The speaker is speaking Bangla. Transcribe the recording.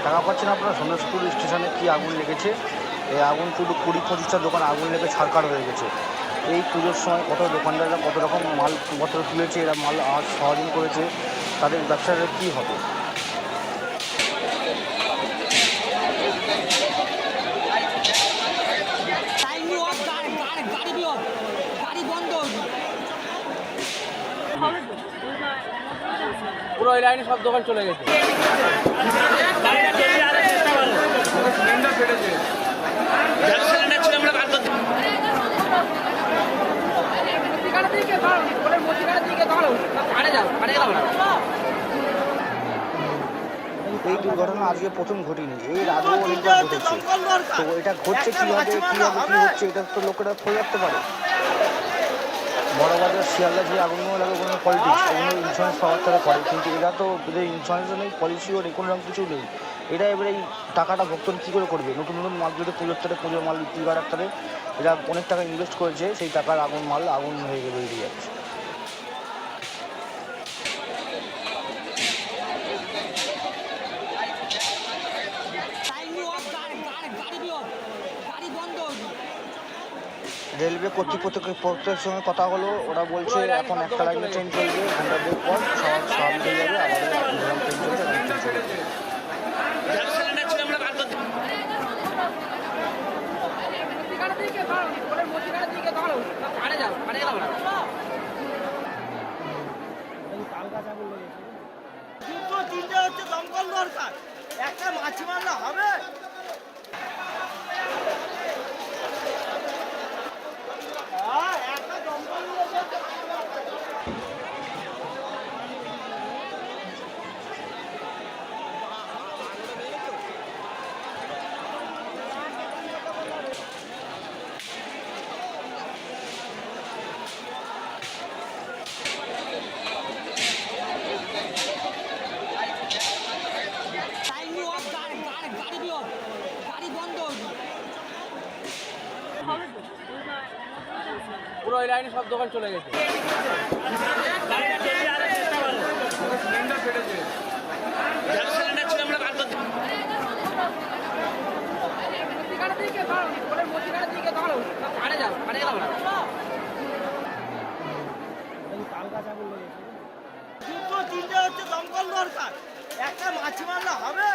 দেখা পাচ্ছেন আপনারা সন্ন্যাসপুর স্টেশনে কি আগুন লেগেছে। এই আগুন পুরো 20-25টা দোকান আগুন লেগে ছারখার হয়ে গেছে। এই পুজোর সময় কত দোকানদাররা কত রকম মালপত্র তুলেছে, এরা মাল আজ সহজীন করেছে, তাদের ব্যবসাটা কী হবে। পুরো ওই লাইনে সব দোকান চলে গেছে। এই দুর্ঘটনা আজকে প্রথম ঘটেনি, এর আগেও অনেকবার ঘটেছে। তো এটা ঘটছে কীভাবে কী হচ্ছে, এটা তো লোকেরা ফলো রাখতে পারে। বড়বাজার শিয়ালদা যে আগুনগুলো লাগে কোনো পলিটিক্স, ওগুলো ইন্স্যুরেন্স পাওয়ার তারা করে, কিন্তু এরা তো এদের ইন্স্যুরেন্সও নেই, পলিসিও নেই, কোনো রকম কিছু নেই। এরা এবারে এই টাকাটা ভক্তরা কী করে করবে? নতুন নতুন মাল যদি পুজোর মাল বিক্রি করার তারে এরা অনেক টাকা ইনভেস্ট করেছে, সেই টাকার আগুন হয়ে বেরিয়ে যাচ্ছে। রেলওয়ে কর্তৃপক্ষের সঙ্গে কথা হলো, ওরা বলছে এখন একটা লাইনে ট্রেন চলবে, ঘন্টা 2 পর স্বাভাবিক হয়ে যাবে, আবার নিলাম ট্রেন চলবে, ট্রেন চলবে। হচ্ছে দমকল দরকার, একটা মাছি মারলে হবে। পুরো ওই লাইনে সব দোকান চলে গেছে। হচ্ছে দমকল দরকার, একটা মাছি মারলে হবে।